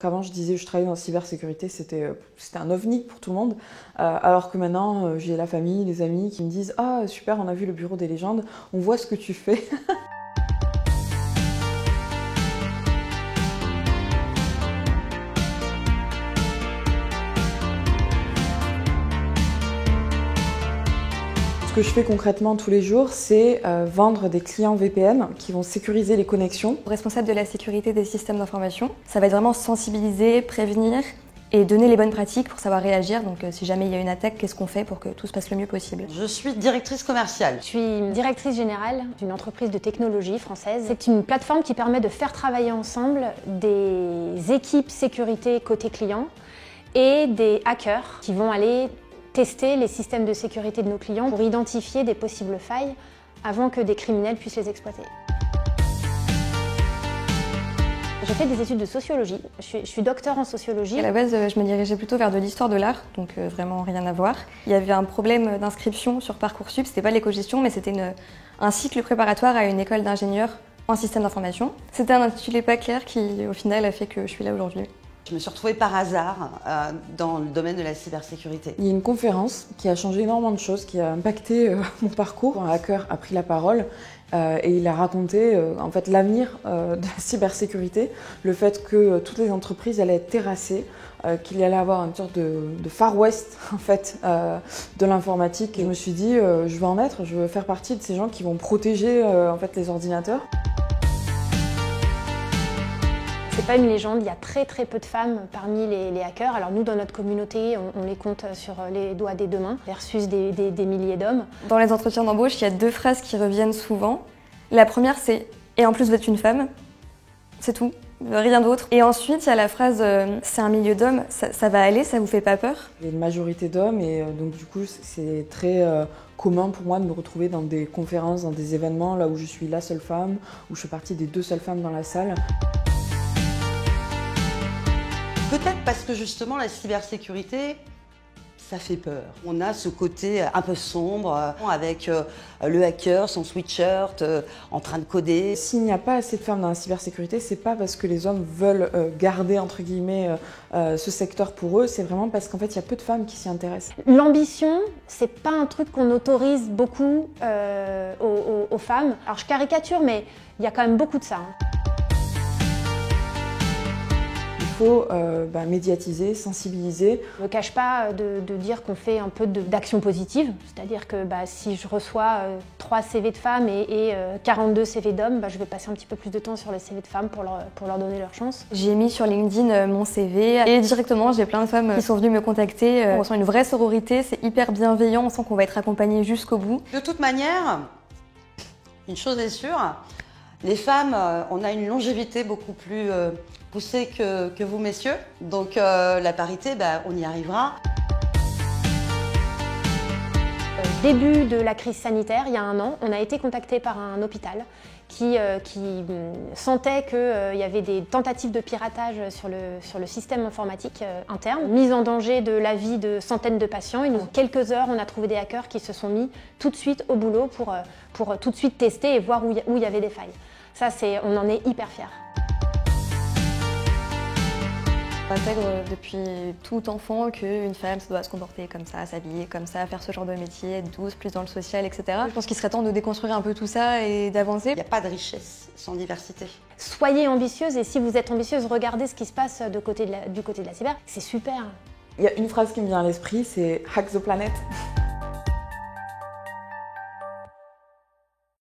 Avant, je disais que je travaillais dans la cybersécurité, c'était un ovni pour tout le monde. Alors que maintenant, j'ai la famille, les amis qui me disent « Ah, super, on a vu le bureau des légendes, on voit ce que tu fais. » Ce que je fais concrètement tous les jours, c'est vendre des clients VPN qui vont sécuriser les connexions. Responsable de la sécurité des systèmes d'information, ça va être vraiment sensibiliser, prévenir et donner les bonnes pratiques pour savoir réagir. Donc si jamais il y a une attaque, qu'est-ce qu'on fait pour que tout se passe le mieux possible? Je suis directrice commerciale. Je suis directrice générale d'une entreprise de technologie française. C'est une plateforme qui permet de faire travailler ensemble des équipes sécurité côté client et des hackers qui vont aller tester les systèmes de sécurité de nos clients pour identifier des possibles failles avant que des criminels puissent les exploiter. J'ai fait des études de sociologie, je suis docteur en sociologie. À la base, je me dirigeais plutôt vers de l'histoire de l'art, donc vraiment rien à voir. Il y avait un problème d'inscription sur Parcoursup, c'était pas l'éco-gestion, mais c'était un cycle préparatoire à une école d'ingénieurs en système d'information. C'était un intitulé pas clair qui, au final, a fait que je suis là aujourd'hui. Je me suis retrouvée par hasard dans le domaine de la cybersécurité. Il y a une conférence qui a changé énormément de choses, qui a impacté mon parcours. Un hacker a pris la parole et il a raconté en fait, l'avenir de la cybersécurité, le fait que toutes les entreprises allaient être terrassées, qu'il y allait avoir une sorte de Far West en fait, de l'informatique. Et je me suis dit, je veux en être, je veux faire partie de ces gens qui vont protéger en fait, les ordinateurs. C'est pas une légende, il y a très peu de femmes parmi les hackers. Alors nous, dans notre communauté, on les compte sur les doigts des deux mains, versus des milliers d'hommes. Dans les entretiens d'embauche, il y a deux phrases qui reviennent souvent. La première, c'est « et en plus vous êtes une femme », c'est tout, rien d'autre. Et ensuite, il y a la phrase « c'est un milieu d'hommes, ça va aller, ça vous fait pas peur ?» Il y a une majorité d'hommes et donc du coup, c'est très commun pour moi de me retrouver dans des conférences, dans des événements, là où je suis la seule femme, où je fais partie des 2 seules femmes dans la salle. Peut-être parce que justement la cybersécurité, ça fait peur. On a ce côté un peu sombre avec le hacker, son sweatshirt, en train de coder. S'il n'y a pas assez de femmes dans la cybersécurité, c'est pas parce que les hommes veulent garder entre guillemets ce secteur pour eux, c'est vraiment parce qu'en fait il y a peu de femmes qui s'y intéressent. L'ambition, c'est pas un truc qu'on autorise beaucoup aux femmes. Alors je caricature, mais il y a quand même beaucoup de ça. Il faut médiatiser, sensibiliser. Je ne me cache pas de dire qu'on fait un peu d'action positive, c'est-à-dire que si je reçois 3 CV de femmes et 42 CV d'hommes, je vais passer un petit peu plus de temps sur les CV de femmes pour leur donner leur chance. J'ai mis sur LinkedIn mon CV et directement j'ai plein de femmes qui sont venues me contacter. On ressent une vraie sororité, c'est hyper bienveillant, on sent qu'on va être accompagné jusqu'au bout. De toute manière, une chose est sûre, les femmes, on a une longévité beaucoup plus poussée que vous, messieurs. Donc la parité, on y arrivera. Début de la crise sanitaire, il y a 1 an, on a été contacté par un hôpital qui sentait qu'il y avait des tentatives de piratage sur le système informatique interne, mise en danger de la vie de centaines de patients. En quelques heures, on a trouvé des hackers qui se sont mis tout de suite au boulot pour tout de suite tester et voir où il y avait des failles. Ça, on en est hyper fiers. J'intègre depuis tout enfant qu'une femme ça doit se comporter comme ça, s'habiller comme ça, faire ce genre de métier, être douce, plus dans le social, etc. Je pense qu'il serait temps de déconstruire un peu tout ça et d'avancer. Il n'y a pas de richesse sans diversité. Soyez ambitieuse et si vous êtes ambitieuse, regardez ce qui se passe du côté de la cyber. C'est super. Il y a une phrase qui me vient à l'esprit, c'est « Hack the planet ».